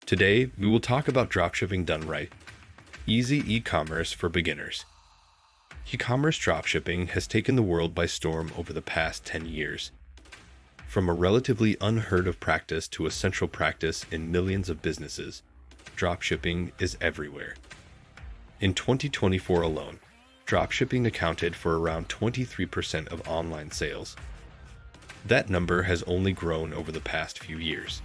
Today, we will talk about dropshipping done right. Easy e-commerce for beginners. E-commerce dropshipping has taken the world by storm over the past 10 years. From a relatively unheard of practice to a central practice in millions of businesses, dropshipping is everywhere. In 2024 alone, dropshipping accounted for around 23% of online sales. That number has only grown over the past few years.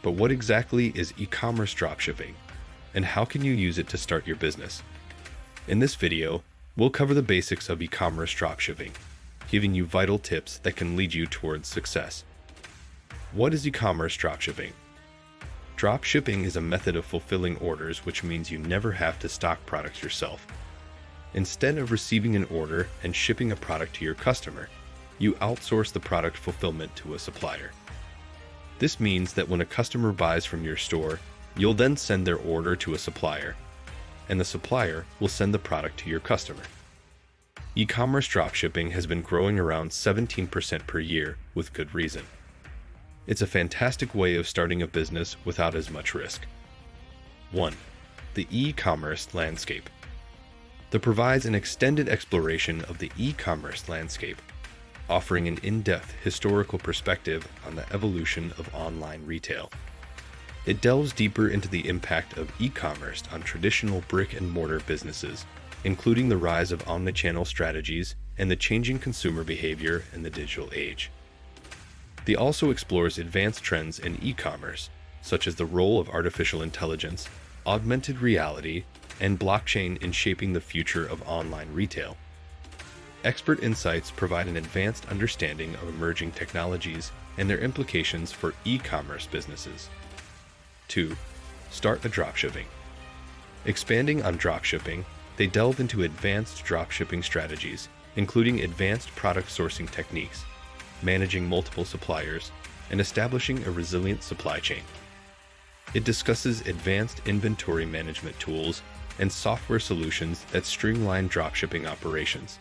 But what exactly is e-commerce dropshipping, and how can you use it to start your business? In this video, we'll cover the basics of e-commerce dropshipping, giving you vital tips that can lead you towards success. What is e-commerce dropshipping? Dropshipping is a method of fulfilling orders, which means you never have to stock products yourself. Instead of receiving an order and shipping a product to your customer, you outsource the product fulfillment to a supplier. This means that when a customer buys from your store, you'll then send their order to a supplier, and the supplier will send the product to your customer. E-commerce dropshipping has been growing around 17% per year with good reason. It's a fantastic way of starting a business without as much risk. 1. The e-commerce landscape. That provides an extended exploration of the e-commerce landscape, offering an in-depth historical perspective on the evolution of online retail. It delves deeper into the impact of e-commerce on traditional brick-and-mortar businesses, including the rise of omnichannel strategies and the changing consumer behavior in the digital age. It also explores advanced trends in e-commerce, such as the role of artificial intelligence, augmented reality, and blockchain in shaping the future of online retail. Expert insights provide an advanced understanding of emerging technologies and their implications for e-commerce businesses. 2. Start a dropshipping. Expanding on dropshipping, they delve into advanced dropshipping strategies, including advanced product sourcing techniques, managing multiple suppliers, and establishing a resilient supply chain. It discusses advanced inventory management tools and software solutions that streamline dropshipping operations.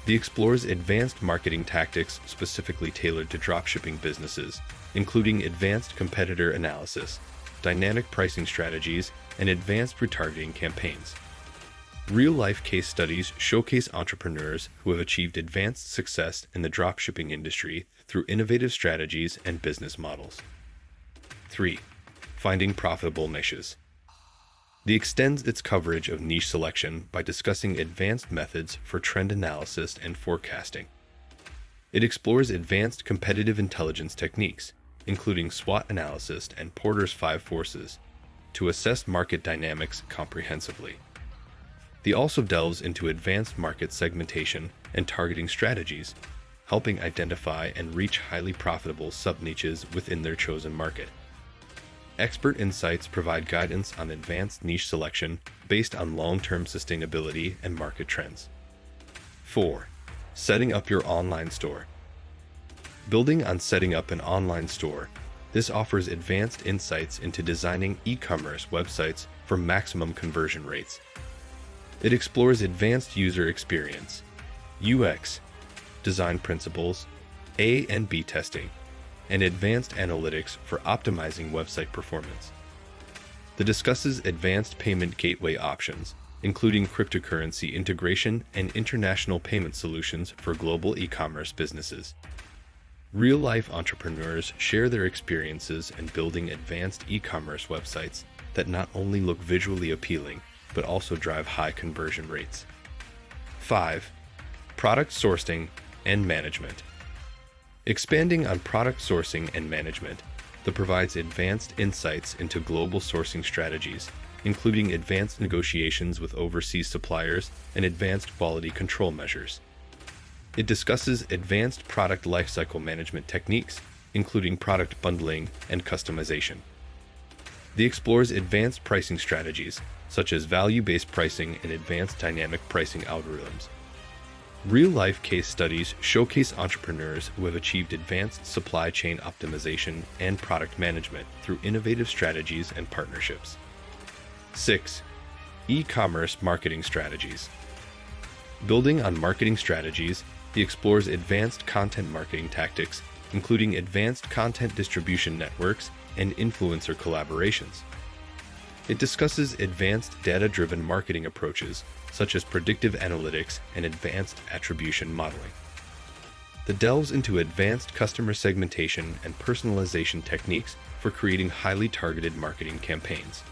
It explores advanced marketing tactics specifically tailored to dropshipping businesses, including advanced competitor analysis, dynamic pricing strategies, and advanced retargeting campaigns. Real-life case studies showcase entrepreneurs who have achieved advanced success in the dropshipping industry through innovative strategies and business models. 3. Finding profitable niches. It extends its coverage of niche selection by discussing advanced methods for trend analysis and forecasting. It explores advanced competitive intelligence techniques, including SWOT analysis and Porter's 5 forces, to assess market dynamics comprehensively. It also delves into advanced market segmentation and targeting strategies, helping identify and reach highly profitable sub-niches within their chosen market. Expert insights provide guidance on advanced niche selection based on long-term sustainability and market trends. 4. Setting up your online store. Building on setting up an online store, this offers advanced insights into designing e-commerce websites for maximum conversion rates. It explores advanced user experience, UX, design principles, A and B testing, and advanced analytics for optimizing website performance. It discusses advanced payment gateway options, including cryptocurrency integration and international payment solutions for global e-commerce businesses. Real-life entrepreneurs share their experiences in building advanced e-commerce websites that not only look visually appealing, but also drive high conversion rates. 5. Product sourcing and management. Expanding on product sourcing and management, that provides advanced insights into global sourcing strategies, including advanced negotiations with overseas suppliers and advanced quality control measures. It discusses advanced product lifecycle management techniques, including product bundling and customization. It explores advanced pricing strategies, such as value-based pricing and advanced dynamic pricing algorithms. Real-life case studies showcase entrepreneurs who have achieved advanced supply chain optimization and product management through innovative strategies and partnerships. 6. E-commerce marketing strategies. Building on marketing strategies, he explores advanced content marketing tactics, including advanced content distribution networks and influencer collaborations. It discusses advanced data-driven marketing approaches such as predictive analytics and advanced attribution modeling. It delves into advanced customer segmentation and personalization techniques for creating highly targeted marketing campaigns.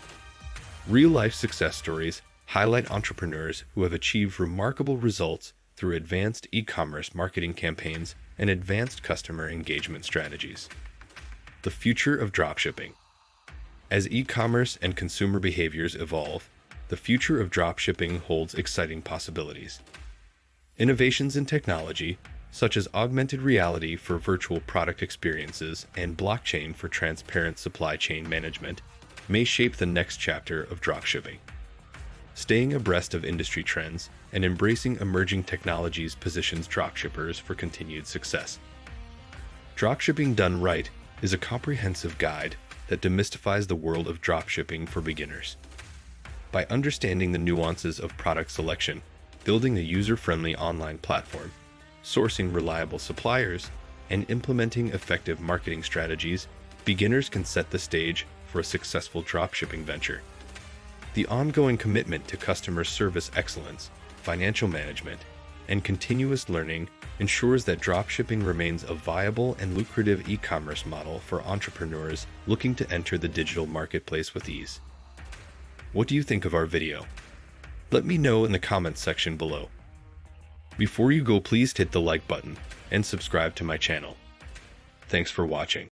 Real-life success stories highlight entrepreneurs who have achieved remarkable results through advanced e-commerce marketing campaigns and advanced customer engagement strategies. The future of dropshipping. As e-commerce and consumer behaviors evolve, the future of dropshipping holds exciting possibilities. Innovations in technology, such as augmented reality for virtual product experiences and blockchain for transparent supply chain management, may shape the next chapter of dropshipping. Staying abreast of industry trends and embracing emerging technologies positions dropshippers for continued success. Dropshipping Done Right is a comprehensive guide that demystifies the world of dropshipping for beginners. By understanding the nuances of product selection, building a user-friendly online platform, sourcing reliable suppliers, and implementing effective marketing strategies, beginners can set the stage for a successful dropshipping venture. The ongoing commitment to customer service excellence, financial management, and continuous learning ensures that dropshipping remains a viable and lucrative e-commerce model for entrepreneurs looking to enter the digital marketplace with ease. What do you think of our video? Let me know in the comments section below. Before you go, please hit the like button and subscribe to my channel. Thanks for watching.